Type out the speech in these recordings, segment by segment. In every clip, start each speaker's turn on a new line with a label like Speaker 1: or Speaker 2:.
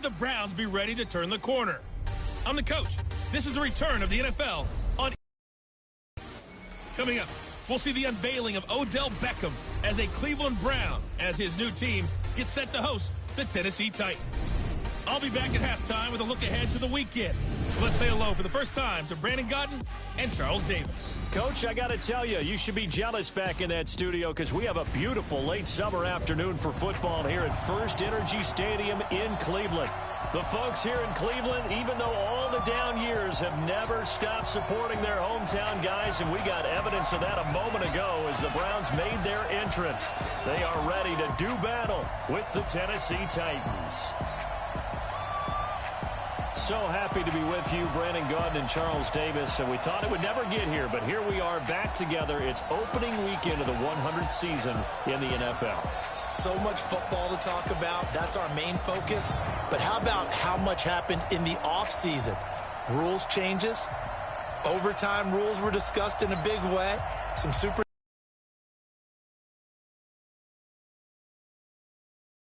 Speaker 1: the Browns be ready to turn the corner? I'm the coach. This is a return of the NFL on. Coming up, we'll see the unveiling of Odell Beckham as a Cleveland Brown as his new team gets set to host the Tennessee Titans. I'll be back at halftime with a look ahead to the weekend. Let's say hello for the first time to Brandon Gaudin and Charles Davis.
Speaker 2: Coach, I got to tell you, you should be jealous back in that studio because we have a beautiful late summer afternoon for football here at First Energy Stadium in Cleveland. The folks here in Cleveland, even though all the down years, have never stopped supporting their hometown guys, and we got evidence of that a moment ago as the Browns made their entrance. They are ready to do battle with the Tennessee Titans. So happy to be with you, Brandon Gaudin and Charles Davis. And we thought it would never get here, but here we are back together. It's opening weekend of the 100th season in the NFL.
Speaker 3: So much football to talk about. That's our main focus. But how about how much happened in the offseason? Rules changes. Overtime rules were discussed in a big way. Some super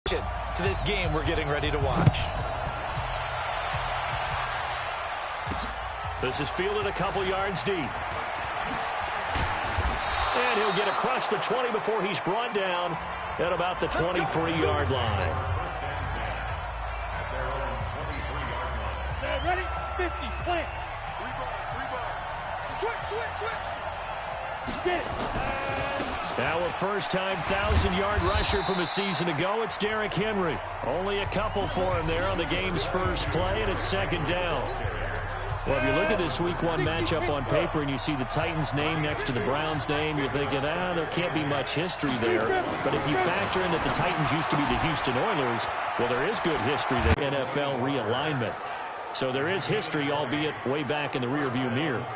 Speaker 3: to this game we're getting ready to watch.
Speaker 2: This is fielded a couple yards deep. And he'll get across the 20 before he's brought down at about the 23-yard line.
Speaker 4: Ready? 50, plant. Switch. Get it.
Speaker 2: Now a first-time 1,000-yard rusher from a season ago. It's Derrick Henry. Only a couple for him there on the game's first play, and it's second down. Well, if you look at this Week 1 matchup on paper and you see the Titans' name next to the Browns' name, you're thinking, there can't be much history there. But if you factor in that the Titans used to be the Houston Oilers, well, there is good history there. NFL realignment. So there is history, albeit way back in the rearview mirror.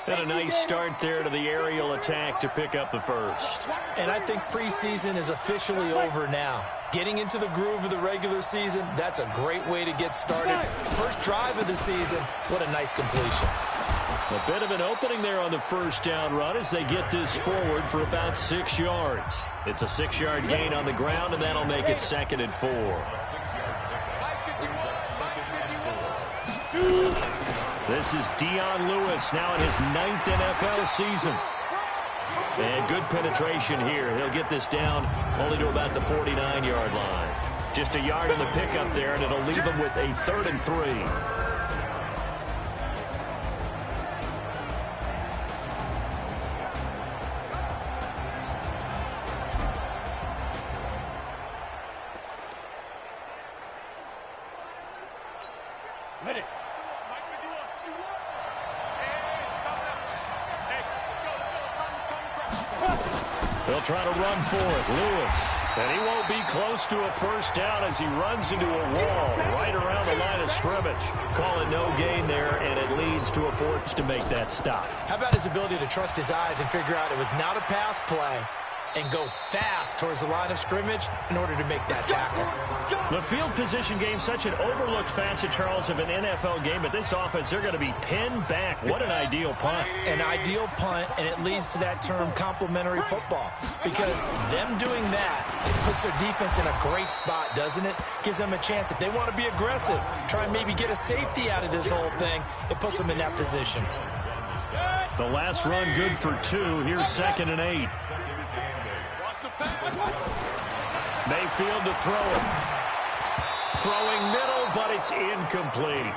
Speaker 2: And a nice start there to the aerial attack to pick up the first.
Speaker 3: And I think preseason is officially over now. Getting into the groove of the regular season, that's a great way to get started. First drive of the season, what a nice completion.
Speaker 2: A bit of an opening there on the first down run as they get this forward for about 6 yards. It's a 6-yard gain on the ground, and that'll make it 2nd and 4. This is Dion Lewis now in his 9th NFL season. And good penetration here. He'll get this down only to about the 49-yard line. Just a yard on the pickup there, and it'll leave him with a 3rd and 3. They'll try to run for it. Lewis. And he won't be close to a first down as he runs into a wall right around the line of scrimmage. Call it no gain there, and it leads to a force to make that stop.
Speaker 3: How about his ability to trust his eyes and figure out it was not a pass play and go fast towards the line of scrimmage in order to make that tackle.
Speaker 2: The field position game, such an overlooked facet, Charles, of an NFL game, but this offense, they're going to be pinned back. What an ideal punt.
Speaker 3: An ideal punt, and it leads to that term complementary football, because them doing that, it puts their defense in a great spot, doesn't it? Gives them a chance. If they want to be aggressive, try and maybe get a safety out of this whole thing, it puts them in that position.
Speaker 2: The last run good for 2. Here's 2nd and 8. Mayfield to throw it. Throwing middle, but it's incomplete.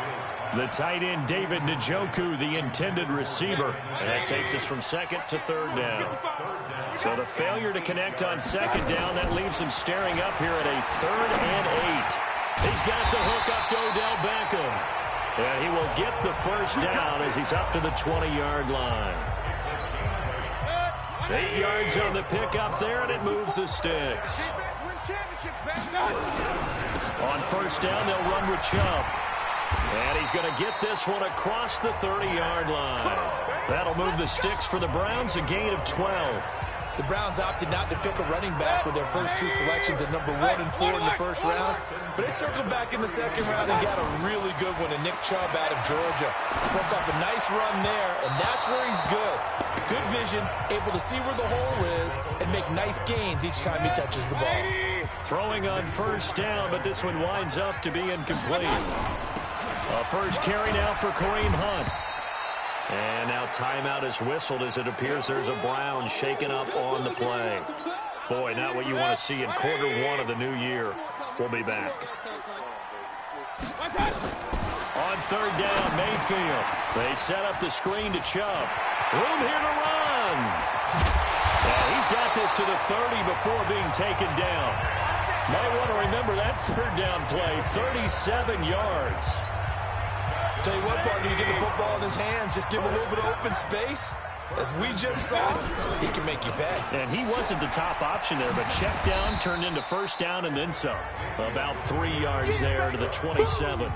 Speaker 2: The tight end, David Njoku, the intended receiver. And that takes us from 2nd to 3rd down. So the failure to connect on 2nd down, that leaves him staring up here at a 3rd and 8. He's got the hook up to Odell Beckham. And he will get the first down as he's up to the 20-yard line. 8 yards on the pickup there, and it moves the sticks. On first down, they'll run with Chubb. And he's going to get this one across the 30-yard line. That'll move the sticks for the Browns, a gain of 12.
Speaker 3: The Browns opted not to pick a running back with their first 2 selections at number 1 and 4 in the first round. But they circled back in the second round and got a really good one to Nick Chubb out of Georgia. Broke off a nice run there, and that's where he's good. Good vision, able to see where the hole is, and make nice gains each time he touches the ball.
Speaker 2: Throwing on first down, but this one winds up to be incomplete. A first carry now for Kareem Hunt. And now timeout is whistled as it appears there's a Brown shaken up on the play. Boy, not what you want to see in quarter one of the new year. We'll be back. On third down, Mayfield. They set up the screen to Chubb. Room here to run. And he's got this to the 30 before being taken down. Might want to remember that third down play, 37 yards.
Speaker 3: Tell you what, partner, you get the football in his hands, just give him a little bit of open space. As we just saw, he can make you pay.
Speaker 2: And he wasn't the top option there, but check down turned into first down and then some. About 3 yards there to the 27.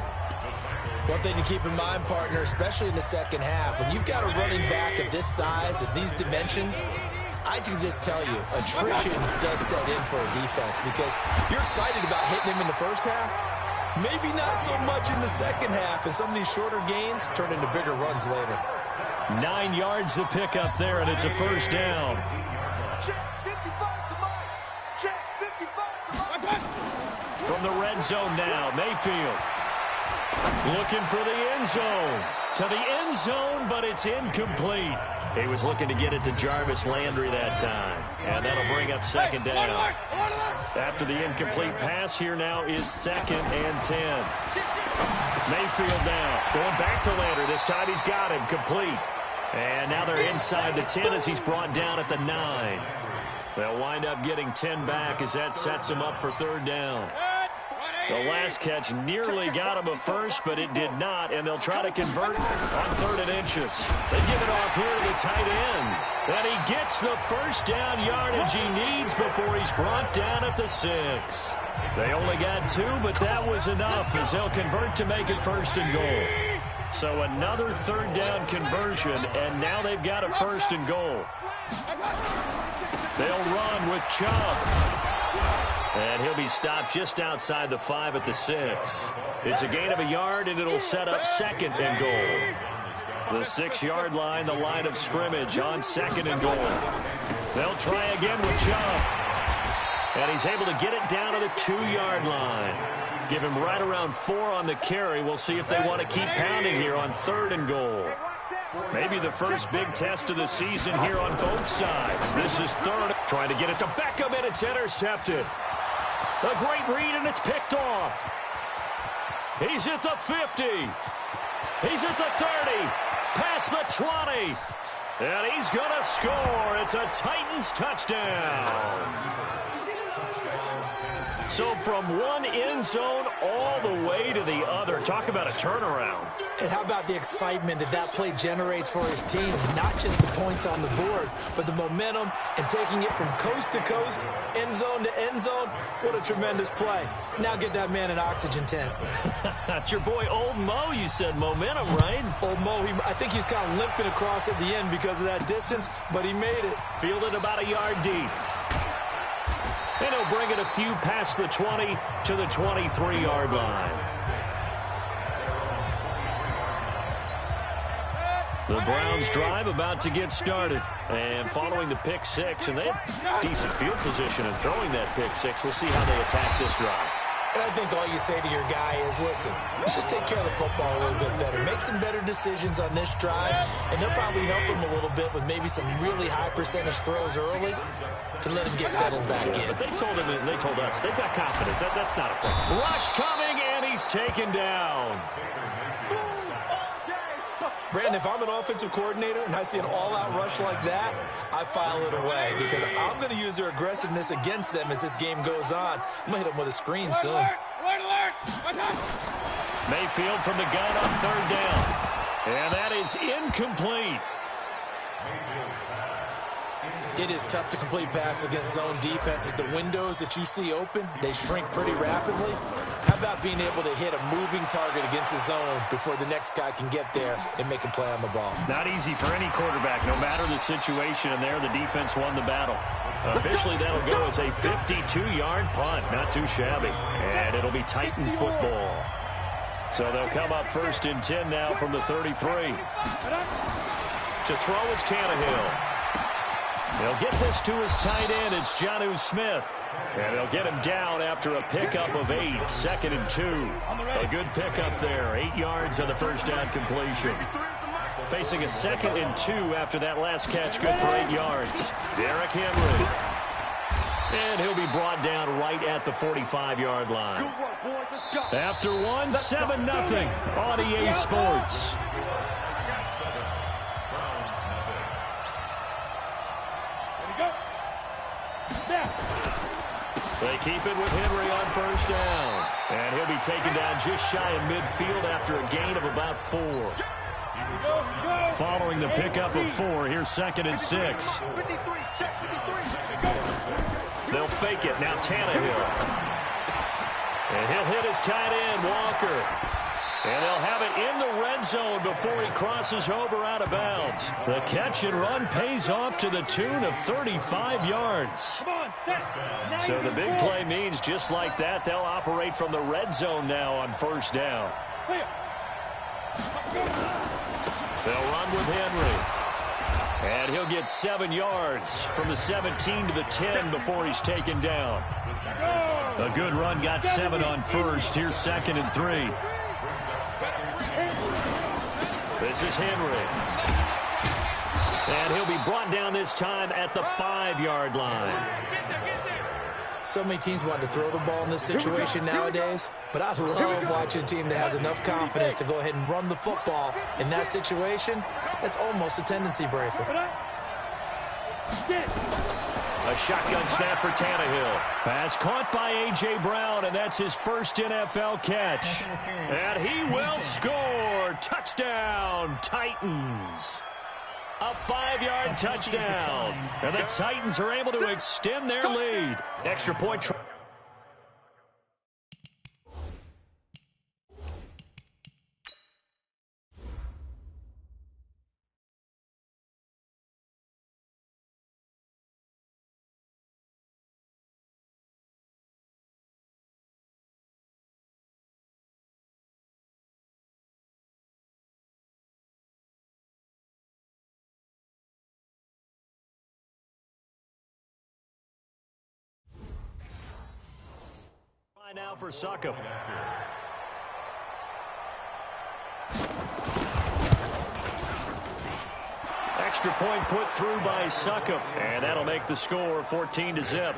Speaker 3: One thing to keep in mind, partner, especially in the second half, when you've got a running back of this size, of these dimensions, I can just tell you, attrition does set in for a defense because you're excited about hitting him in the first half. Maybe not so much in the second half, and some of these shorter gains turn into bigger runs later.
Speaker 2: 9 yards to pick up there, and it's a first down. From the red zone now, Mayfield. Looking for the end zone. To the end zone, but it's incomplete. He was looking to get it to Jarvis Landry that time. And that'll bring up second down. After the incomplete pass, here now is 2nd and 10. Mayfield now going back to Landry. This time he's got him complete. And now they're inside the 10 as he's brought down at the 9. They'll wind up getting 10 back as that sets him up for third down. The last catch nearly got him a first, but it did not, and they'll try to convert on 3rd and inches. They give it off here to the tight end. And he gets the first down yardage he needs before he's brought down at the 6. They only got 2, but that was enough as they'll convert to make it 1st and goal. So another 3rd down conversion, and now they've got a 1st and goal. They'll run with Chubb. And he'll be stopped just outside the 5 at the 6. It's a gain of a yard, and it'll set up 2nd and goal. The 6-yard line, the line of scrimmage on 2nd and goal. They'll try again with Chubb. And he's able to get it down to the 2-yard line. Give him right around 4 on the carry. We'll see if they want to keep pounding here on 3rd and goal. Maybe the first big test of the season here on both sides. This is 3rd. Trying to get it to Beckham, and it's intercepted. A great read, and it's picked off. He's at the 50. He's at the 30. Past the 20. And he's going to score. It's a Titans touchdown. So from one end zone all the way to the other. Talk about a turnaround.
Speaker 3: And how about the excitement that that play generates for his team? Not just the points on the board, but the momentum and taking it from coast to coast, end zone to end zone. What a tremendous play. Now get that man an oxygen tent.
Speaker 2: That's your boy Old Mo. You said momentum, right?
Speaker 3: Old Mo, I think he's kind of limping across at the end because of that distance, but he made it.
Speaker 2: Fielded about a yard deep. And he'll bring it a few past the 20 to the 23-yard line. The Browns drive about to get started. And following the pick 6, and they have decent field position in throwing that pick 6. We'll see how they attack this drive.
Speaker 3: And I think all you say to your guy is, listen, let's just take care of the football a little bit better. Make some better decisions on this drive, and they'll probably help him a little bit with maybe some really high percentage throws early to let him get settled back in.
Speaker 2: But they told him, and they told us, they've got confidence. That's not a problem. Rush coming, and he's taken down.
Speaker 3: Brandon, if I'm an offensive coordinator and I see an all-out rush like that, I file it away because I'm going to use their aggressiveness against them as this game goes on. I'm going to hit them with a screen soon.
Speaker 2: Mayfield from the gun on 3rd down. And that is incomplete.
Speaker 3: It is tough to complete passes against zone defenses. The windows that you see open, they shrink pretty rapidly. How about being able to hit a moving target against a zone before the next guy can get there and make a play on the ball?
Speaker 2: Not easy for any quarterback, no matter the situation, and there the defense won the battle. Officially, that'll go as a 52-yard punt. Not too shabby. And it'll be Titan football. So they'll come up 1st and 10 now from the 33. To throw is Tannehill. He'll get this to his tight end. It's Jonnu Smith. And they'll get him down after a pickup of 8, 2nd and 2. A good pickup there, 8 yards on the first down completion. Facing a 2nd and 2 after that last catch, good for 8 yards. Derrick Henry. And he'll be brought down right at the 45-yard line. After one, 7-0 on EA Sports. They keep it with Henry on first down. And he'll be taken down just shy of midfield after a gain of about 4. Following the pickup of 4, here's 2nd and 6. They'll fake it. Now Tannehill. And he'll hit his tight end, Walker. And they'll have it in the red zone before he crosses over out of bounds. The catch and run pays off to the tune of 35 yards. So the big play means just like that, they'll operate from the red zone now on first down. They'll run with Henry. And he'll get 7 yards from the 17 to the 10 before he's taken down. A good run, got 7 on first. Here's 2nd and 3. This is Henry. And he'll be brought down this time at the 5-yard line.
Speaker 3: So many teams want to throw the ball in this situation nowadays, but I love watching a team that has enough confidence to go ahead and run the football in that situation. That's almost a tendency breaker.
Speaker 2: A shotgun snap for Tannehill. Pass caught by A.J. Brown, and that's his first NFL catch. And he will score. Touchdown, Titans. A 5-yard touchdown. And the Titans are able to extend their lead. Extra point try. Now for Succop. Extra point put through by Succop, and that'll make the score 14-0.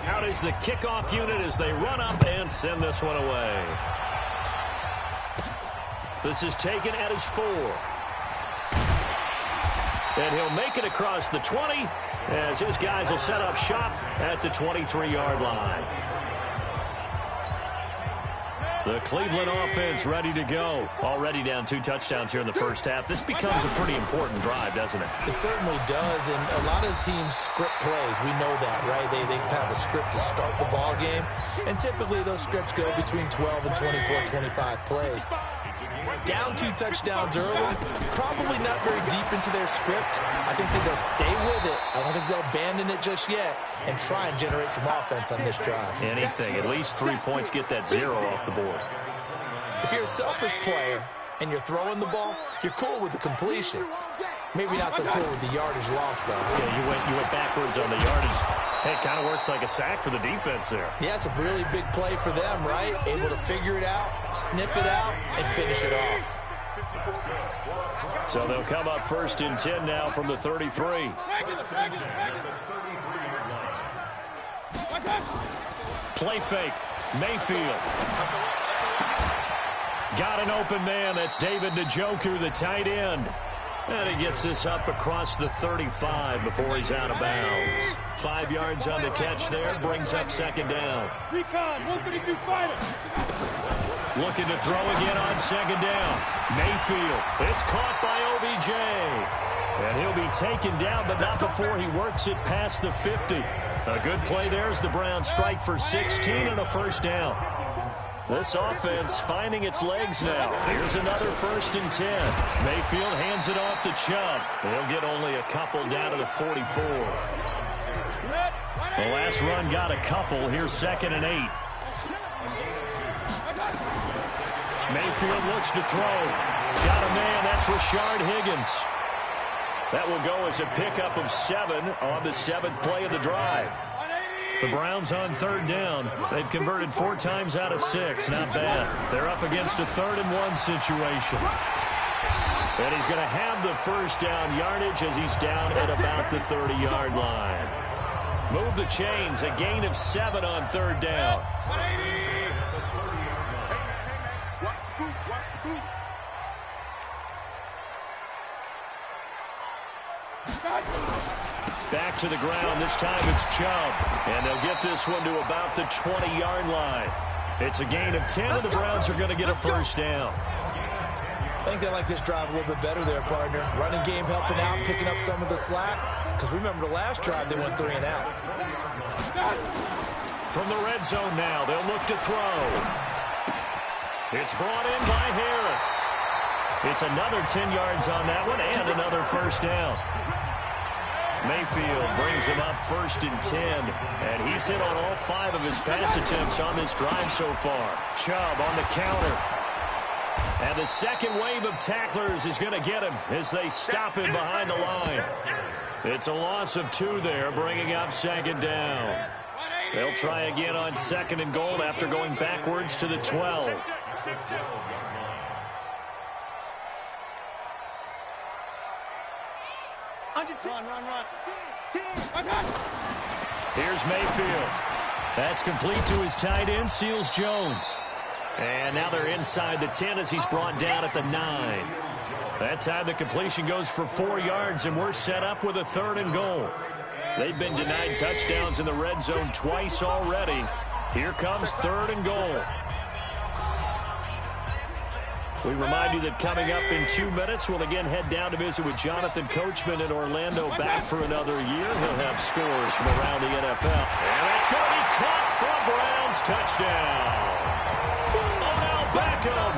Speaker 2: Out is the kickoff unit as they run up and send this one away. This is taken at his 4. And he'll make it across the 20 as his guys will set up shop at the 23-yard line. The Cleveland offense ready to go. Already down 2 touchdowns here in the first half. This becomes a pretty important drive, doesn't it?
Speaker 3: It certainly does, and a lot of teams script plays. We know that, right? They have a script to start the ball game, and typically those scripts go between 12 and 24, 25 plays. Down 2 touchdowns early, probably not very deep into their script. I think that they'll stay with it. I don't think they'll abandon it just yet and try and generate some offense on this drive.
Speaker 2: Anything. At least 3 points, get that 0 off the board.
Speaker 3: If you're a selfish player and you're throwing the ball, you're cool with the completion. Maybe not so cool with the yardage loss, though.
Speaker 2: Yeah, you went backwards on the yardage. Hey, it kind of works like a sack for the defense there.
Speaker 3: Yeah, it's a really big play for them, right? Able to figure it out, sniff it out, and finish it off.
Speaker 2: So they'll come up 1st and 10 now from the 33. Play fake. Mayfield. Got an open man. That's David Njoku, the tight end. And he gets this up across the 35 before he's out of bounds. 5 yards on the catch there. Brings up 2nd down.
Speaker 4: Recon, 132 fighter.
Speaker 2: Looking to throw again on 2nd down. Mayfield. It's caught by OBJ. And he'll be taken down, but not before he works it past the 50. A good play there as the Browns strike for 16 and a first down. This offense finding its legs now. Here's another 1st and 10. Mayfield hands it off to Chubb. He'll get only a couple down to the 44. The last run got a couple. Here's 2nd and 8. Mayfield looks to throw. Got a man. That's Rashard Higgins. That will go as a pickup of 7 on the 7th play of the drive. The Browns on third down. They've converted 4 times out of 6. Not bad. They're up against a 3rd and 1 situation. And he's going to have the first down yardage as he's down at about the 30-yard line. Move the chains. A gain of 7 on third down. Back to the ground. This time it's Chubb. And they'll get this one to about the 20-yard line. It's a gain of 10, and the Browns are going to get a first down.
Speaker 3: I think they like this drive a little bit better there, partner. Running game helping out, picking up some of the slack. Because remember the last drive, they went 3 and out.
Speaker 2: From the red zone now, they'll look to throw. It's brought in by Harris. It's another 10 yards on that one and another first down. Mayfield brings him up 1st and 10, and he's hit on all 5 of his pass attempts on this drive so far. Chubb on the counter. And the second wave of tacklers is going to get him as they stop him behind the line. It's a loss of 2 there, bringing up 2nd down. They'll try again on 2nd and goal after going backwards to the 12.
Speaker 4: Run.
Speaker 2: Here's Mayfield. That's complete to his tight end, Seals Jones. And now they're inside the 10 as he's brought down at the 9. That time the completion goes for 4 yards, and we're set up with a 3rd and goal. They've been denied touchdowns in the red zone twice already. Here comes 3rd and goal. We remind you that coming up in 2 minutes, we'll again head down to visit with Jonathan Coachman in Orlando, back for another year. He'll have scores from around the NFL. And that's going to be caught for a Browns touchdown. Odell Beckham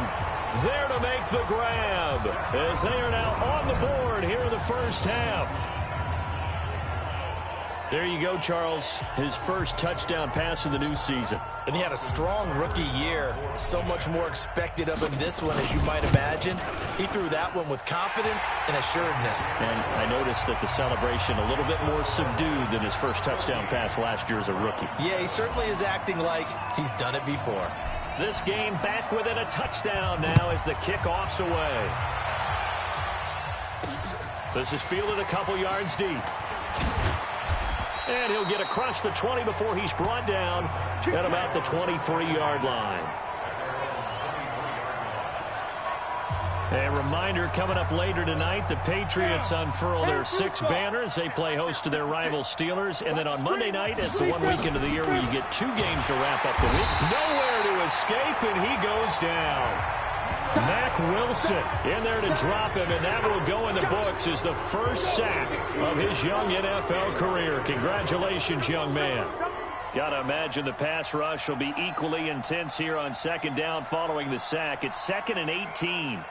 Speaker 2: there to make the grab as they are now on the board here in the first half. There you go, Charles. His first touchdown pass of the new season.
Speaker 3: And he had a strong rookie year. So much more expected of him this one, as you might imagine. He threw that one with confidence and assuredness.
Speaker 2: And I noticed that the celebration a little bit more subdued than his first touchdown pass last year as a rookie.
Speaker 3: Yeah, he certainly is acting like he's done it before.
Speaker 2: This game back within a touchdown now as the kickoff's away. This is fielded a couple yards deep. And he'll get across the 20 before he's brought down at about the 23-yard line. A reminder coming up later tonight, the Patriots unfurl their 6 banners. They play host to their rival Steelers. And then on Monday night, it's the one weekend of the year where you get 2 games to wrap up the week. Nowhere to escape, and he goes down. Mack Wilson in there to drop him, and that will go in the books as the first sack of his young NFL career. Congratulations, young man. Got to imagine the pass rush will be equally intense here on 2nd down following the sack. It's 2nd and 18.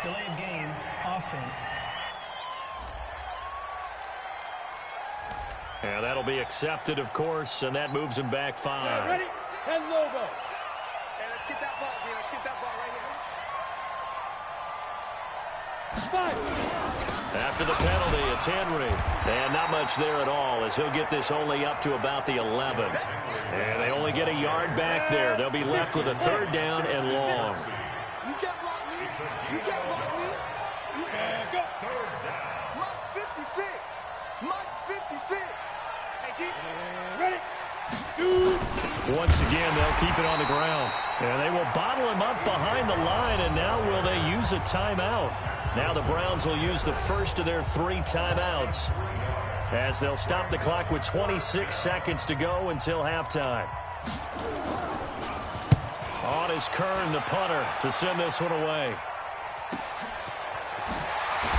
Speaker 5: Delay of game, offense.
Speaker 2: Yeah, that'll be accepted, of course, and that moves him back 5.
Speaker 4: Ready? 10 logo. Hey, let's get that ball here. Let's get that ball right here. 5.
Speaker 2: After the penalty, it's Henry. And not much there at all as he'll get this only up to about the 11. And they only get a yard back there. They'll be left with a 3rd down and long.
Speaker 6: You can't block me. You can't block me.
Speaker 4: Go.
Speaker 6: Mike's 56. Mike's 56.
Speaker 4: Ready? 2.
Speaker 2: Once again, they'll keep it on the ground. And they will bottle him up behind the line, and now will they use a timeout? Now the Browns will use the first of their 3 timeouts as they'll stop the clock with 26 seconds to go until halftime. On is Kern, the punter, to send this one away.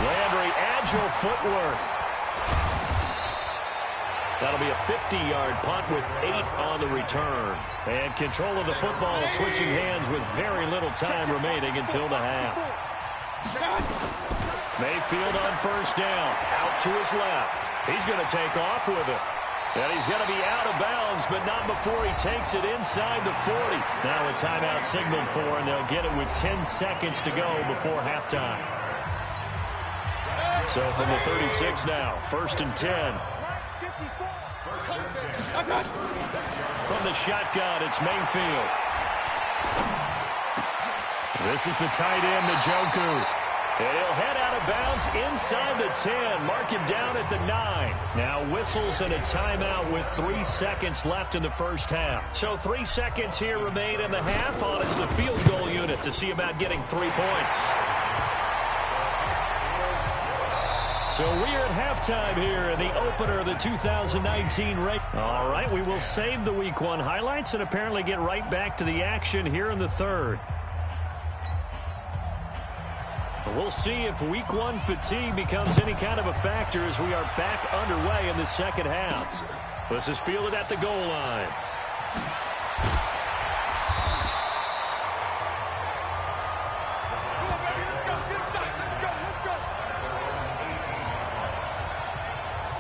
Speaker 2: Landry, agile footwork. That'll be a 50-yard punt with 8 on the return. And control of the football switching hands with very little time remaining until the half. Mayfield on 1st down. Out to his left. He's going to take off with it. And he's going to be out of bounds, but not before he takes it inside the 40. Now a timeout signaled for, and they'll get it with 10 seconds to go before halftime. So from the 36 now, 1st and 10. From the shotgun, it's Mayfield. This is the tight end, Njoku. And he'll head out of bounds inside the 10. Mark him down at the 9. Now whistles and a timeout with 3 seconds left in the first half. So 3 seconds here remain in the half on it's the field goal unit to see about getting 3 points. So we're at halftime here in the opener of the 2019 race. All right, we will save the Week 1 highlights and apparently get right back to the action here in the third. We'll see if Week 1 fatigue becomes any kind of a factor as we are back underway in the second half. This is fielded at the goal line.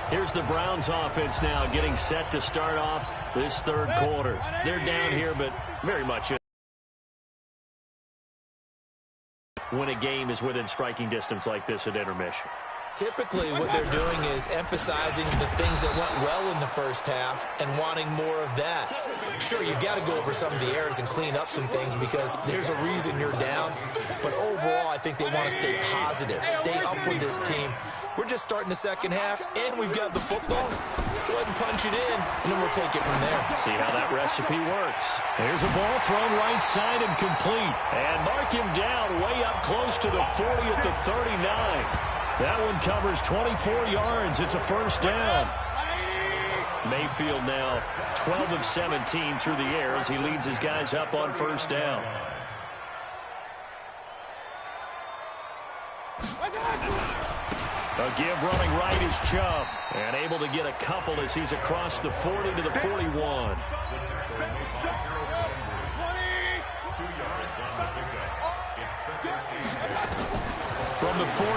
Speaker 2: Here's the Browns offense now getting set to start off this third quarter. They're down here, but very much when a game is within striking distance like this at intermission.
Speaker 3: Typically, what they're doing is emphasizing the things that went well in the first half and wanting more of that. Sure, you've got to go over some of the errors and clean up some things because there's a reason you're down. But overall, I think they want to stay positive, stay up with this team. We're just starting the second half, and we've got the football. Let's go ahead and punch it in, and then we'll take it from there.
Speaker 2: See how that recipe works. There's a ball thrown right side and complete. And mark him down way up close to the 40 at the 39. That one covers 24 yards. It's a first down. Mayfield now 12 of 17 through the air as he leads his guys up on first down. A give running right is Chubb. And able to get a couple as he's across the 40 to the 41. From the 41,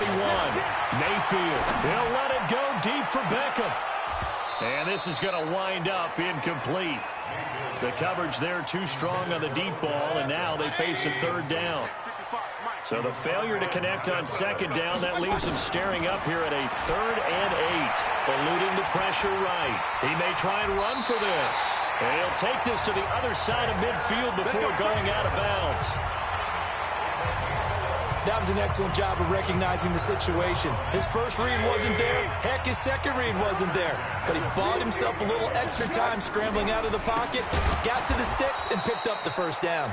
Speaker 2: Mayfield. He'll let it go deep for Beckham. And this is going to wind up incomplete. The coverage there too strong on the deep ball, and now they face a third down. So the failure to connect on second down, that leaves him staring up here at a 3rd and 8. Eluding the pressure right. He may try and run for this. And he'll take this to the other side of midfield before going out of bounds.
Speaker 3: That was an excellent job of recognizing the situation. His first read wasn't there. Heck, his second read wasn't there. But he bought himself a little extra time scrambling out of the pocket, got to the sticks, and picked up the first down.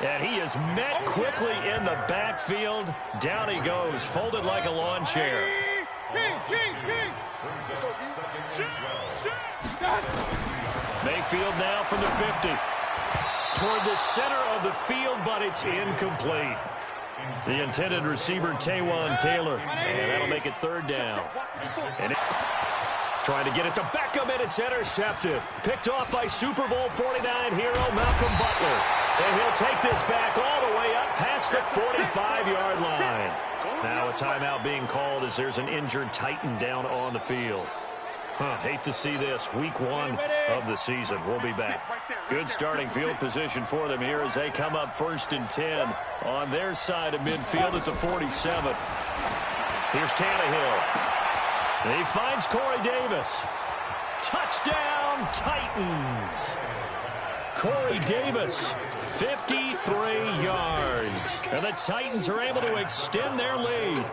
Speaker 2: And he is met quickly in the backfield. Down he goes, folded like a lawn chair. Mayfield now from the 50. Toward the center of the field, but it's incomplete. The intended receiver, Taywan Taylor. And that'll make it third down. And trying to get it to Beckham, and it's intercepted. Picked off by Super Bowl 49 hero Malcolm Butler. And he'll take this back all the way up past the 45-yard line. Now a timeout being called as there's an injured Titan down on the field. Hate to see this. Week 1 of the season. We'll be back. Good starting field position for them here as they come up 1st and 10 on their side of midfield at the 47. Here's Tannehill. He finds Corey Davis. Touchdown, Titans. Corey Davis, 53 yards. And the Titans are able to extend their lead.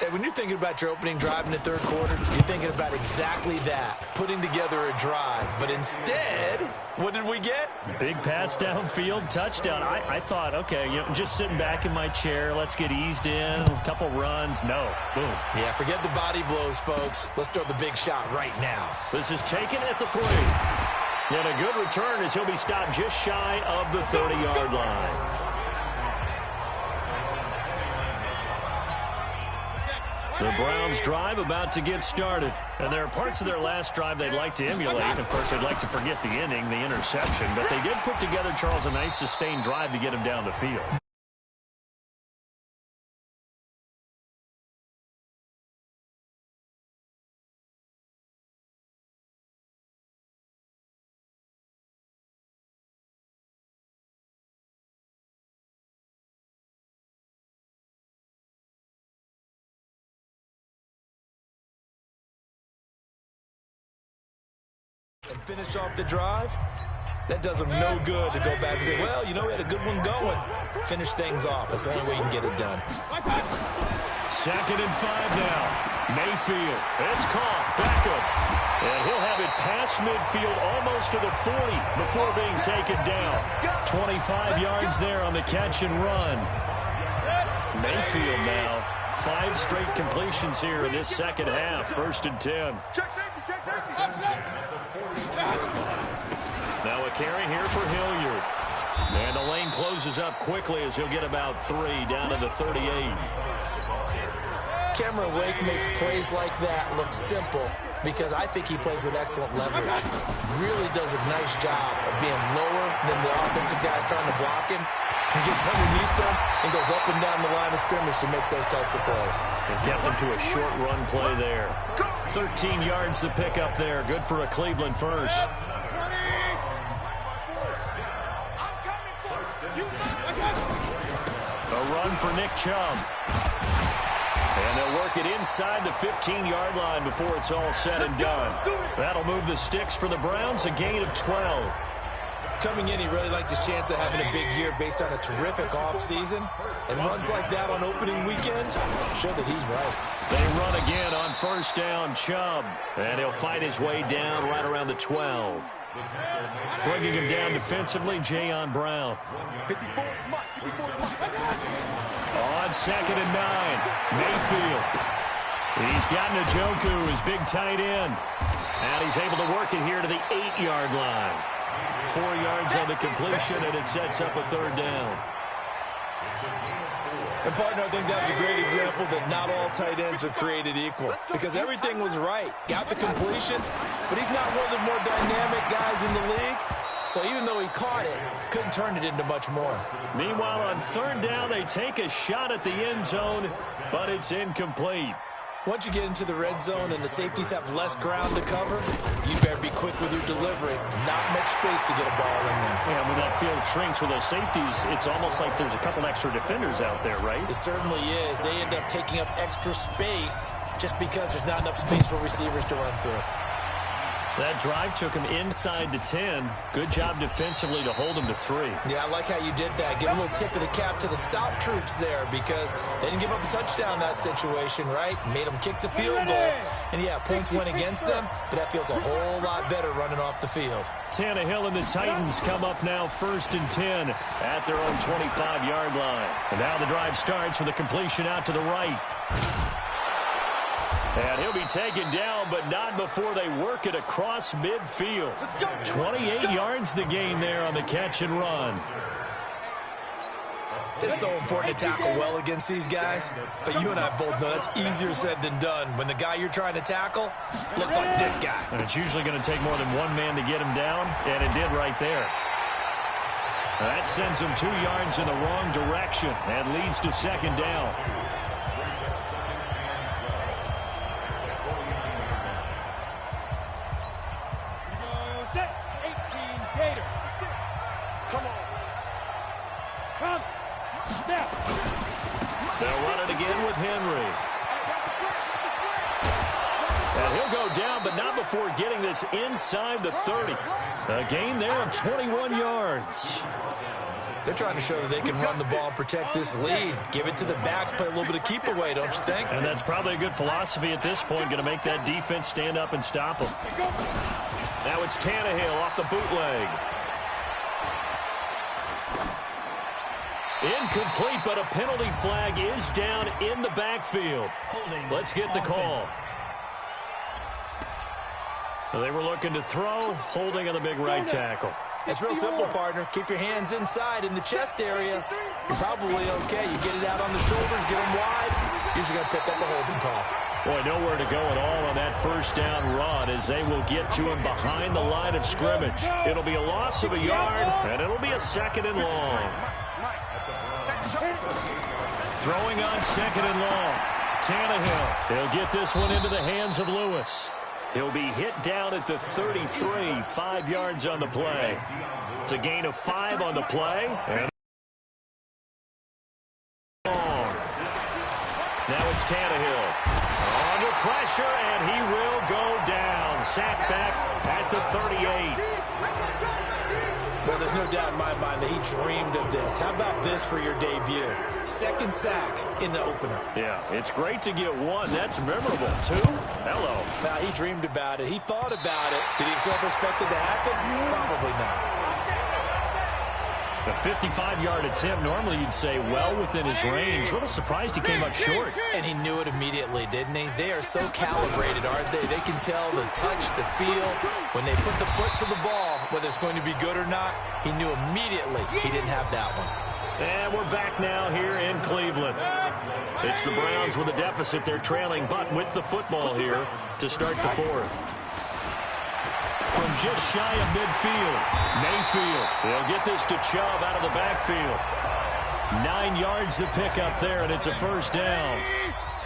Speaker 3: Hey, when you're thinking about your opening drive in the third quarter, you're thinking about exactly that, putting together a drive. But instead, what did we get?
Speaker 2: Big pass downfield, touchdown. I thought, okay, just sitting back in my chair, let's get eased in, a couple runs. No, boom.
Speaker 3: Yeah, forget the body blows, folks. Let's throw the big shot right now.
Speaker 2: This is taken at the 3. And a good return as he'll be stopped just shy of the 30-yard line. The Browns drive about to get started. And there are parts of their last drive they'd like to emulate. Of course, they'd like to forget the ending, the interception. But they did put together, Charles, a nice sustained drive to get him down the field.
Speaker 3: and finish off the drive, that does them no good to go back and say, well, you know, we had a good one going. Finish things off. That's the only way you can get it done.
Speaker 2: 2nd and 5 now. Mayfield. It's caught. Beckham. And he'll have it past midfield almost to the 40 before being taken down. 25 yards there on the catch and run. Mayfield now. 5 straight completions here in this second half. 1st and 10. Now a carry here for Hilliard. And the lane closes up quickly as he'll get about 3 down to the 38.
Speaker 3: Cameron Wake makes plays like that look simple because I think he plays with excellent leverage. Really does a nice job of being lower than the offensive guys trying to block him. He gets underneath them and goes up and down the line of scrimmage to make those types of plays.
Speaker 2: And get them to a short run play there. 13 yards to pick up there. Good for a Cleveland first. A run for Nick Chubb. And they'll work it inside the 15-yard line before it's all said and done. That'll move the sticks for the Browns, a gain of 12.
Speaker 3: Coming in, he really liked his chance of having a big year based on a terrific offseason. And runs like that on opening weekend show that he's right.
Speaker 2: They run again on 1st down, Chubb. And he'll fight his way down right around the 12. Bringing him down defensively, Jayon Brown. On 2nd and 9, Mayfield. He's got Njoku, his big tight end. And he's able to work it here to the 8-yard line. 4 yards on the completion, and it sets up a 3rd down.
Speaker 3: And, partner, I think that's a great example that not all tight ends are created equal because everything was right. Got the completion, but he's not one of the more dynamic guys in the league. So even though he caught it, couldn't turn it into much more.
Speaker 2: Meanwhile, on 3rd down, they take a shot at the end zone, but it's incomplete.
Speaker 3: Once you get into the red zone and the safeties have less ground to cover, you better be quick with your delivery. Not much space to get a ball in there.
Speaker 2: Yeah, when that field shrinks with those safeties, it's almost like there's a couple extra defenders out there, right?
Speaker 3: It certainly is. They end up taking up extra space just because there's not enough space for receivers to run through.
Speaker 2: That drive took him inside the 10. Good job defensively to hold him to 3.
Speaker 3: Yeah, I like how you did that. Give a little tip of the cap to the stop troops there because they didn't give up a touchdown in that situation, right? Made them kick the field goal. And, yeah, points went against them, but that feels a whole lot better running off the field.
Speaker 2: Tannehill and the Titans come up now 1st and 10 at their own 25-yard line. And now the drive starts with a completion out to the right. And he'll be taken down, but not before they work it across midfield. 28 yards the gain there on the catch and run.
Speaker 3: It's so important to tackle well against these guys, but you and I both know that's easier said than done when the guy you're trying to tackle looks like this guy.
Speaker 2: And it's usually going to take more than one man to get him down, and it did right there. That sends him 2 yards in the wrong direction and leads to 2nd down. They'll run it again with Henry. And he'll go down, but not before getting this inside the 30. A gain there of 21 yards.
Speaker 3: They're trying to show that they can run the ball and protect this lead. Give it to the backs, play a little bit of keep away, don't you think?
Speaker 2: And that's probably a good philosophy at this point, going to make that defense stand up and stop them. Now it's Tannehill off the bootleg. Incomplete, but a penalty flag is down in the backfield. Let's get the call. They were looking to throw, holding on the big right tackle.
Speaker 3: It's real simple, partner. Keep your hands inside in the chest area. You're probably okay. You get it out on the shoulders, get them wide. Usually going to pick up a holding call.
Speaker 2: Boy, nowhere to go at all on that 1st down run as they will get to him behind the line of scrimmage. It'll be a loss of a yard, and it'll be a 2nd and long. Throwing on 2nd and long. Tannehill. He'll get this one into the hands of Lewis. He'll be hit down at the 33, 5 yards on the play. It's a gain of 5 on the play. And now it's Tannehill. Under pressure, and he will go down. sack back at the 38.
Speaker 3: Well, there's no doubt in my mind that he dreamed of this. How about this for your debut? Second sack in the opener.
Speaker 2: Yeah, it's great to get one. That's memorable. Two? Hello.
Speaker 3: Now, he dreamed about it. He thought about it. Did he ever expect it to happen? Probably not.
Speaker 2: The 55-yard attempt, normally you'd say well within his range. A little surprised he came up short.
Speaker 3: And he knew it immediately, didn't he? They are so calibrated, aren't they? They can tell the touch, the feel. When they put the foot to the ball, whether it's going to be good or not, he knew immediately he didn't have that one.
Speaker 2: And we're back now here in Cleveland. It's the Browns with a deficit. They're trailing, but with the football here to start the fourth. From just shy of midfield, Mayfield. He'll get this to Chubb out of the backfield. 9 yards to pick up there, and it's a first down.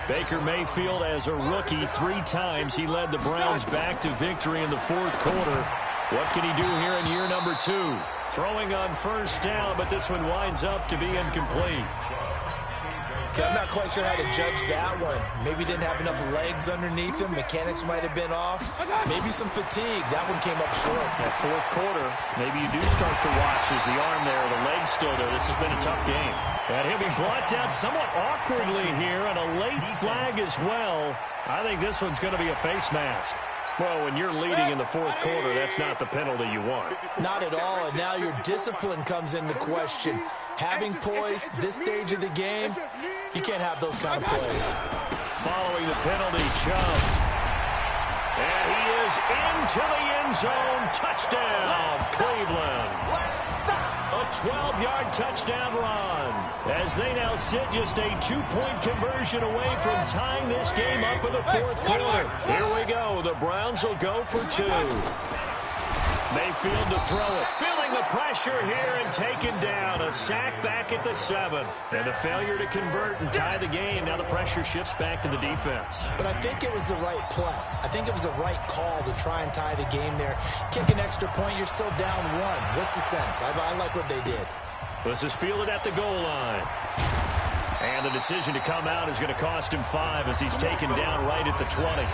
Speaker 2: Baker Mayfield, as a rookie, 3 times he led the Browns back to victory in the fourth quarter. What can he do here in year number 2? Throwing on first down, but this one winds up to be incomplete.
Speaker 3: I'm not quite sure how to judge that one. Maybe didn't have enough legs underneath him. Mechanics might have been off. Maybe some fatigue. That one came up short.
Speaker 2: That fourth quarter, maybe you do start to watch as the arm there, the leg's still there. This has been a tough game. And he'll be brought down somewhat awkwardly here, and a late flag as well. I think this one's going to be a face mask. Well, when you're leading in the fourth quarter, that's not the penalty you want.
Speaker 3: Not at all, and now your discipline comes into question. Having poise this stage of the game, you can't have those kind of plays.
Speaker 2: Following the penalty, Chubb. And he is into the end zone. Touchdown, Cleveland. A 12-yard touchdown run as they now sit just a 2-point conversion away from tying this game up in the fourth quarter. Here we go. The Browns will go for 2. Mayfield to throw it. Feeling the pressure here and taken down. A sack back at the 7. And a failure to convert and tie the game. Now the pressure shifts back to the defense.
Speaker 3: But I think it was the right play. I think it was the right call to try and tie the game there. Kick an extra point, you're still down 1. What's the sense? I like what they did.
Speaker 2: This is fielded at the goal line. And the decision to come out is going to cost him 5 as he's taken down right at the 20.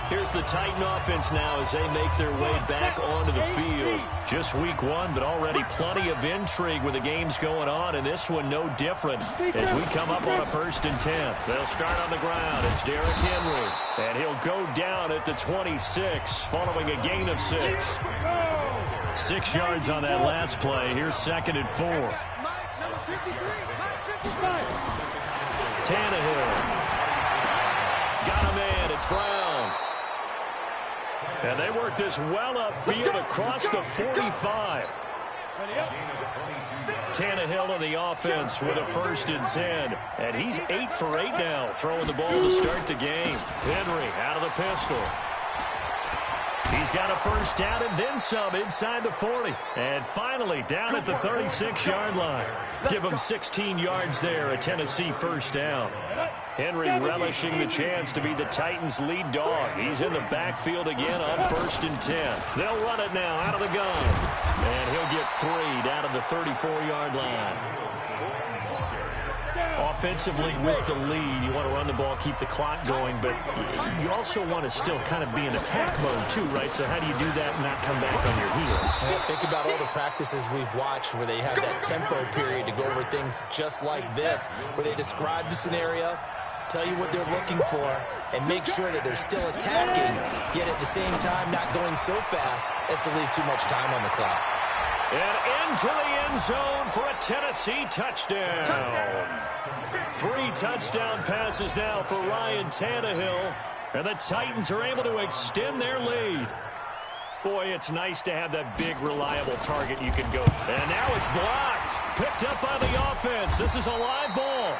Speaker 2: Here's the Titan offense now as they make their way back onto the field. Just week 1, but already plenty of intrigue with the games going on, and this one no different as we come up on a 1st and 10. They'll start on the ground. It's Derrick Henry, and he'll go down at the 26 following a gain of 6. 6 yards on that last play. Here's 2nd and 4. Tannehill. Got him in. It's Brown. And they work this well upfield across the 45. Tannehill on the offense with a 1st and 10. And he's 8 for 8 now, throwing the ball to start the game. Henry out of the pistol. He's got a first down and then some inside the 40. And finally down at the 36-yard line. Give him 16 yards there, a Tennessee first down. Henry relishing the chance to be the Titans' lead dog. He's in the backfield again on 1st and 10. They'll run it now out of the gun. And he'll get 3 down at the 34-yard line. Offensively with the lead, you want to run the ball, keep the clock going, but you also want to still kind of be in attack mode too, right? So how do you do that and not come back on your heels?
Speaker 3: Well, think about all the practices we've watched where they have that tempo period to go over things just like this, where they describe the scenario, tell you what they're looking for, and make sure that they're still attacking, yet at the same time not going so fast as to leave too much time on the clock.
Speaker 2: And into the end zone for a Tennessee touchdown. 3 touchdown passes now for Ryan Tannehill. And the Titans are able to extend their lead. Boy, it's nice to have that big, reliable target you can go. And now it's blocked. Picked up by the offense. This is a live ball.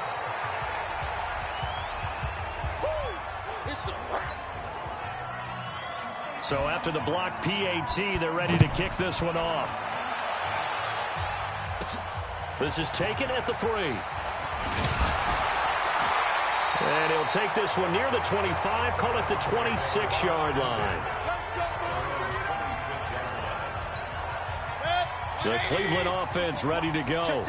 Speaker 2: So after the blocked PAT, they're ready to kick this one off. This is taken at the 3. And he'll take this one near the 25, call it the 26-yard line. The Cleveland offense ready to go.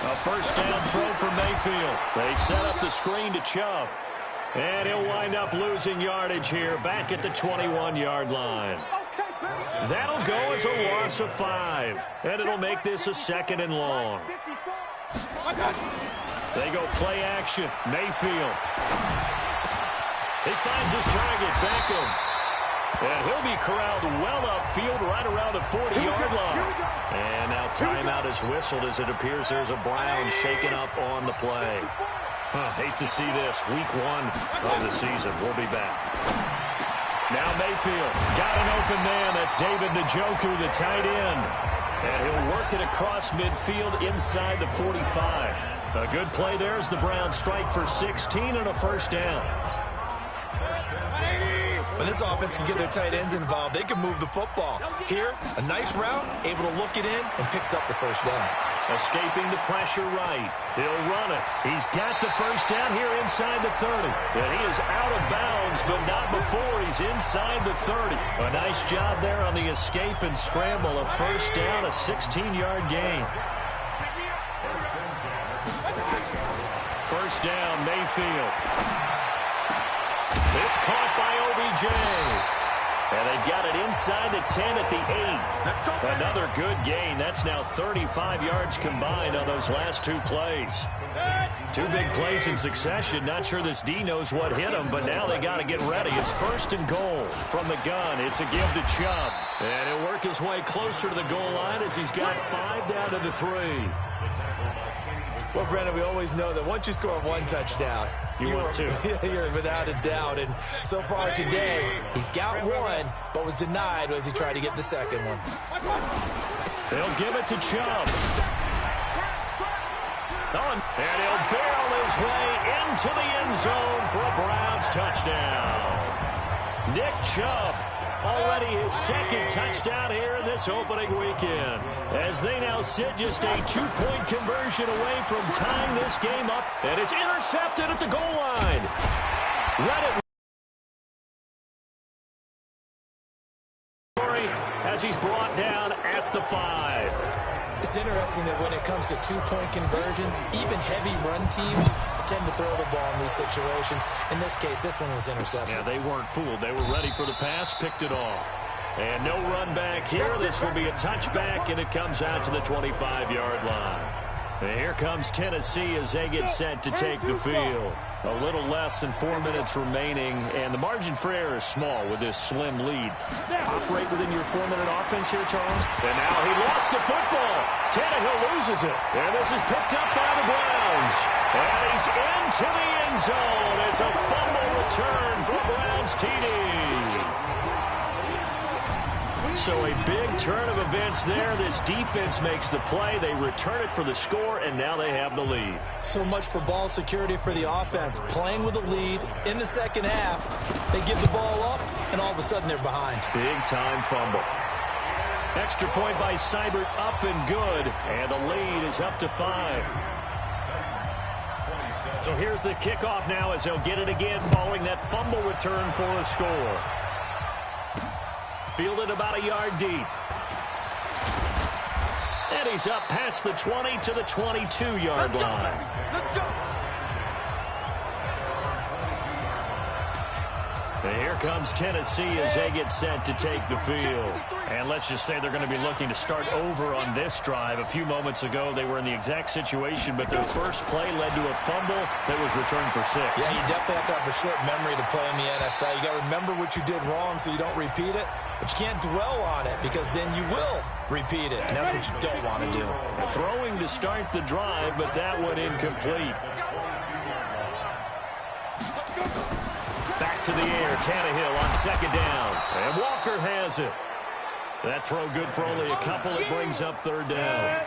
Speaker 2: A first down throw for Mayfield. They set up the screen to Chubb. And he'll wind up losing yardage here back at the 21-yard line. That'll go as a loss of 5. And it'll make this a 2nd and long. They go play action. Mayfield. He finds his target, Beckham. And he'll be corralled well upfield right around the 40-yard line. And now timeout is whistled as it appears there's a Brown shaken up on the play. Hate to see this. Week 1 of the season. We'll be back. Now Mayfield got an open man. That's David Njoku, the tight end. And he'll work it across midfield inside the 45. A good play there as the Browns strike for 16 and a first down.
Speaker 3: When this offense can get their tight ends involved, they can move the football. Here, a nice route, able to look it in, and picks up the first down.
Speaker 2: Escaping the pressure right. He'll run it. He's got the first down here inside the 30. And he is out of bounds, but not before he's inside the 30. A nice job there on the escape and scramble. A first down, a 16-yard gain. First down, Mayfield. It's caught by OBJ. And they've got it inside the 10 at the 8. Another good gain. That's now 35 yards combined on those last 2 plays. 2 big plays in succession. Not sure this D knows what hit him, but now they got to get ready. It's 1st and goal from the gun. It's a give to Chubb. And he'll work his way closer to the goal line as he's got 5 down to the 3.
Speaker 3: Well, Brendan, we always know that once you score 1 touchdown,
Speaker 2: you're 2.
Speaker 3: You're without a doubt. And so far today, he's got 1, but was denied as he tried to get the second one.
Speaker 2: They'll give it to Chubb. And he'll barrel his way into the end zone for a Browns touchdown. Nick Chubb. Already his 2nd touchdown here in this opening weekend. As they now sit just a 2-point conversion away from tying this game up. And it's intercepted at the goal line. As he's brought down at the 5.
Speaker 3: It's interesting that when it comes to 2-point conversions, even heavy run teams tend to throw the ball in these situations. In this case, this one was intercepted.
Speaker 2: Yeah, they weren't fooled. They were ready for the pass, picked it off. And no run back here. This will be a touchback, and it comes out to the 25-yard line. And here comes Tennessee as they get set to take the field. A little less than 4 minutes remaining, and the margin for error is small with this slim lead. Operate within your 4-minute offense here, Charles. And now he lost the football. Tannehill loses it. And this is picked up by the Browns. And he's into the end zone. It's a fumble return for Browns TD. So a big turn of events there. This defense makes the play. They return it for the score, and now they have the lead.
Speaker 3: So much for ball security for the offense. Playing with a lead in the second half, they give the ball up, and all of a sudden they're behind.
Speaker 2: Big-time fumble. Extra point by Seibert, up and good, and the lead is up to 5. So here's the kickoff now as they'll get it again following that fumble return for a score. Fielded about a yard deep. And he's up past the 20 to the 22-yard line.
Speaker 6: Let's go.
Speaker 2: And here comes Tennessee as they get set to take the field. And let's just say they're going to be looking to start over on this drive. A few moments ago, they were in the exact situation, but their first play led to a fumble that was returned for 6.
Speaker 3: Yeah, you definitely have to have a short memory to play in the NFL. You got to remember what you did wrong so you don't repeat it, but you can't dwell on it because then you will repeat it, and that's what you don't want to do.
Speaker 2: Throwing to start the drive, but that one incomplete. Back to the air, Tannehill on 2nd down, and Walker has it. That throw good for only a couple. It brings up 3rd down.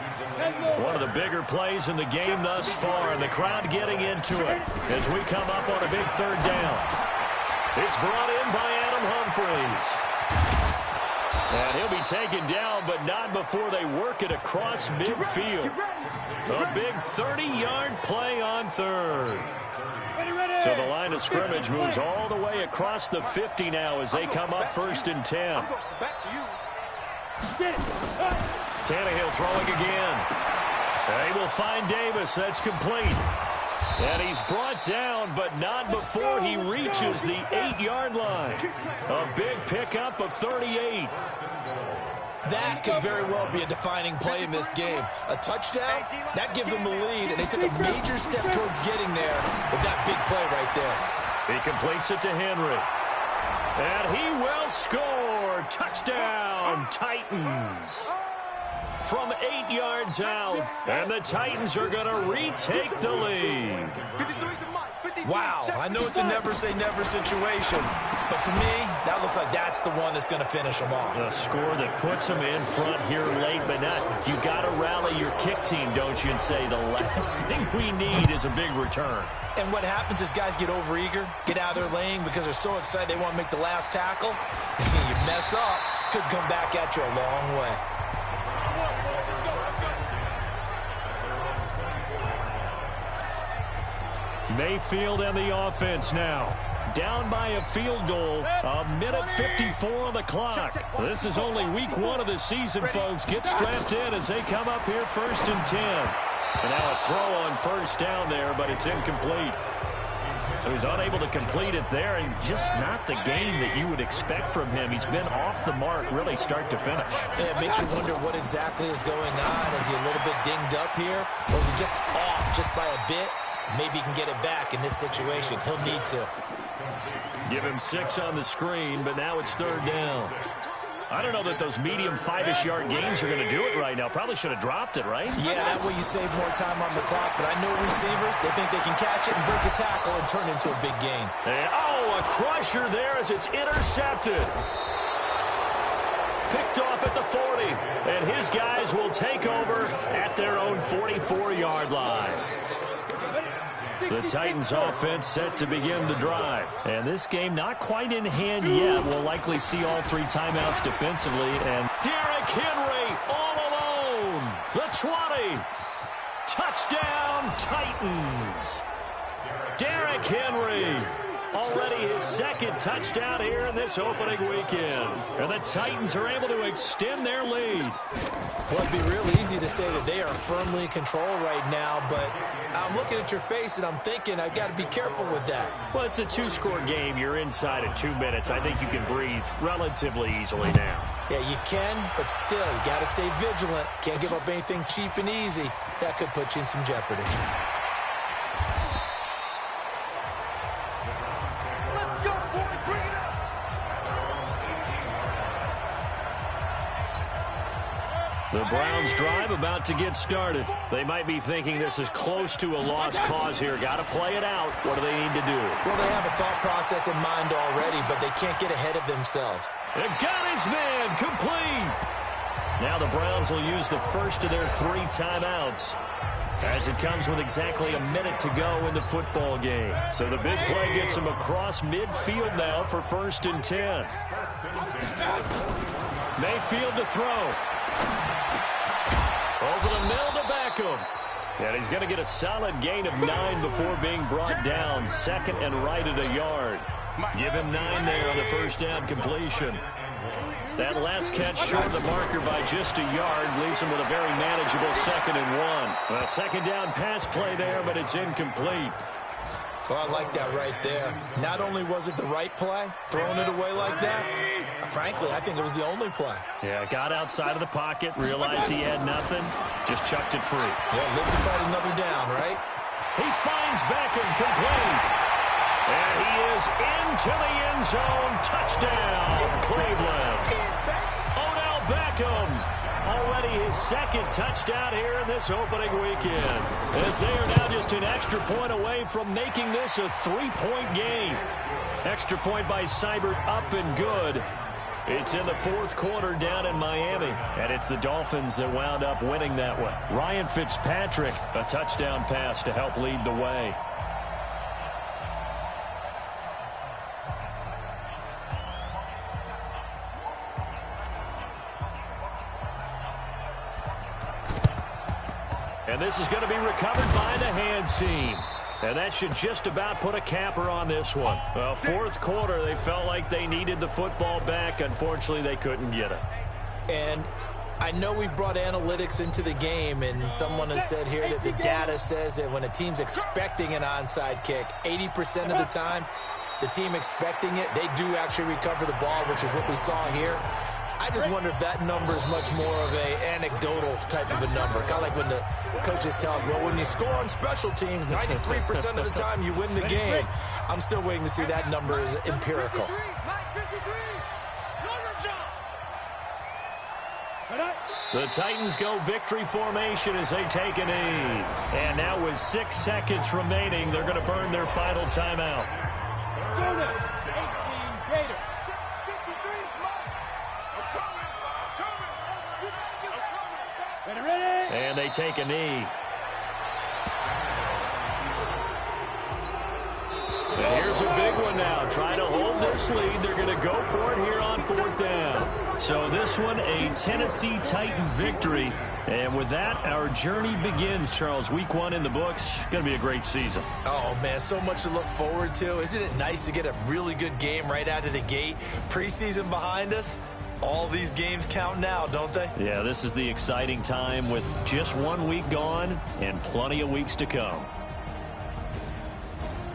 Speaker 2: One of the bigger plays in the game thus far, and the crowd getting into it as we come up on a big 3rd down. It's brought in by Adam Humphries. And he'll be taken down, but not before they work it across midfield. A big 30-yard play on 3rd. So the line of scrimmage moves all the way across the 50 now as they come up 1st and 10. Tannehill throwing again. They will find Davis. That's complete. And he's brought down, but not before he reaches the 8-yard line. A big pickup of 38.
Speaker 3: That could very well be a defining play in this game. A touchdown, that gives them the lead, and they took a major step towards getting there with that big play right there.
Speaker 2: He completes it to Henry. And he will score. Touchdown, Titans. From 8 yards out, and the Titans are going to retake the lead.
Speaker 3: Wow, I know it's a never-say-never situation, but to me, that looks like that's the one that's going to finish them off.
Speaker 2: A score that puts them in front here late, but not. You got to rally your kick team, don't you, and say the last thing we need is a big return.
Speaker 3: And what happens is guys get overeager, get out of their lane because they're so excited they want to make the last tackle. You mess up, could come back at you a long way.
Speaker 2: Mayfield and the offense now. Down by a field goal. A minute 54 on the clock. This is only week 1 of the season, folks. Get strapped in as they come up here 1st and 10. And now a throw on first down there, but it's incomplete. So he's unable to complete it there, and just not the game that you would expect from him. He's been off the mark really start to finish.
Speaker 3: Yeah, it makes you wonder what exactly is going on. Is he a little bit dinged up here, or is he just off just by a bit? Maybe he can get it back in this situation. He'll need to.
Speaker 2: Give him 6 on the screen, but now it's 3rd down. I don't know that those medium 5-ish yard gains are going to do it right now. Probably should have dropped it, right?
Speaker 3: Yeah, that way you save more time on the clock. But I know receivers, they think they can catch it and break a tackle and turn it into a big gain.
Speaker 2: And, oh, a crusher there as it's intercepted. Picked off at the 40. And his guys will take over at their own 44-yard line. The Titans offense set to begin the drive. And this game not quite in hand yet. We'll likely see all 3 timeouts defensively. And Derrick Henry all alone. The 20. Touchdown, Titans. Derrick Henry. Already his 2nd touchdown here in this opening weekend. And the Titans are able to extend their lead.
Speaker 3: Well, it'd be real easy to say that they are firmly in control right now, but I'm looking at your face and I'm thinking I've got to be careful with that.
Speaker 2: Well, it's a 2-score game. You're inside of 2 minutes. I think you can breathe relatively easily now.
Speaker 3: Yeah, you can, but still, you got to stay vigilant. Can't give up anything cheap and easy. That could put you in some jeopardy.
Speaker 2: The Browns drive about to get started. They might be thinking this is close to a lost cause here. Got to play it out. What do they need to do?
Speaker 3: Well, they have a thought process in mind already, but they can't get ahead of themselves.
Speaker 2: They got his man complete. Now the Browns will use the first of their 3 timeouts as it comes with exactly a minute to go in the football game. So the big play gets them across midfield now for 1st and 10. Mayfield to throw. Over the middle to Beckham. And he's going to get a solid gain of 9 before being brought down. 2nd and right at a yard. Give him 9 there on the first down completion. That last catch short of the marker by just a yard leaves him with a very manageable 2nd and 1. A 2nd down pass play there, but it's incomplete.
Speaker 3: Well, I like that right there. Not only was it the right play, throwing it away like that, frankly, I think it was the only play.
Speaker 2: Yeah, got outside of the pocket, realized he had nothing, just chucked it free.
Speaker 3: Yeah, live to fight another down, right?
Speaker 2: He finds Beckham complete. And he is into the end zone. Touchdown, Cleveland. Odell Beckham. Already his 2nd touchdown here in this opening weekend. As they are now just an extra point away from making this a 3-point game. Extra point by Seibert up and good. It's in the 4th quarter down in Miami. And it's the Dolphins that wound up winning that one. Ryan Fitzpatrick, a touchdown pass to help lead the way. And this is going to be recovered by the hands team. And that should just about put a capper on this one. Well, 4th quarter, they felt like they needed the football back. Unfortunately, they couldn't get it.
Speaker 3: And I know we've brought analytics into the game, and someone has said here that the data says that when a team's expecting an onside kick, 80% of the time, the team expecting it, they do actually recover the ball, which is what we saw here. I just wonder if that number is much more of an anecdotal type of a number. Kind of like when the coaches tell us, well, when you score on special teams, 93% of the time you win the game. I'm still waiting to see that number is empirical.
Speaker 2: The Titans go victory formation as they take a knee. And now with 6 seconds remaining, they're going to burn their final timeout. And they take a knee. And here's a big one now. Trying to hold this lead. They're going to go for it here on 4th down. So this one, a Tennessee Titan victory. And with that, our journey begins, Charles. Week 1 in the books. Going to be a great season.
Speaker 3: Oh, man, so much to look forward to. Isn't it nice to get a really good game right out of the gate? Preseason behind us. All these games count now, don't they?
Speaker 2: Yeah, this is the exciting time with just 1 week gone and plenty of weeks to come.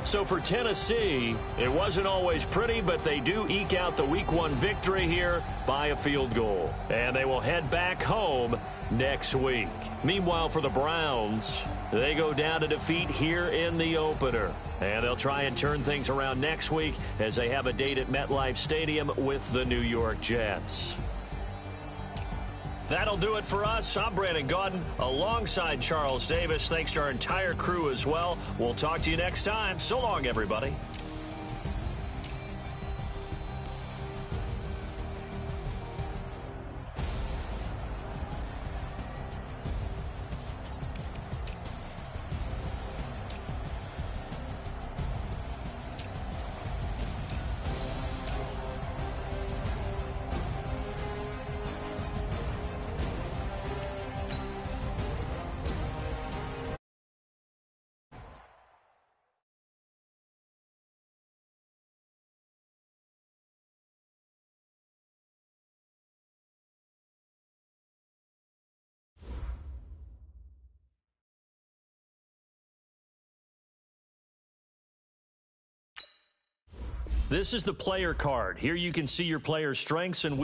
Speaker 2: So for Tennessee, it wasn't always pretty, but they do eke out the Week 1 victory here by a field goal. And they will head back home next week. Meanwhile, for the Browns, they go down to defeat here in the opener. And they'll try and turn things around next week as they have a date at MetLife Stadium with the New York Jets. That'll do it for us. I'm Brandon Gaudin alongside Charles Davis. Thanks to our entire crew as well. We'll talk to you next time. So long, everybody. This is the player card. Here you can see your player's strengths and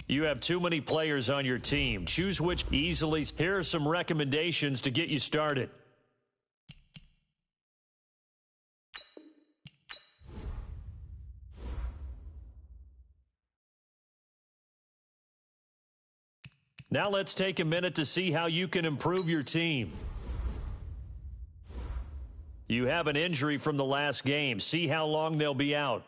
Speaker 2: You have too many players on your team. Choose which easily. Here are some recommendations to get you started. Now let's take a minute to see how you can improve your team. You have an injury from the last game. See how long they'll be out.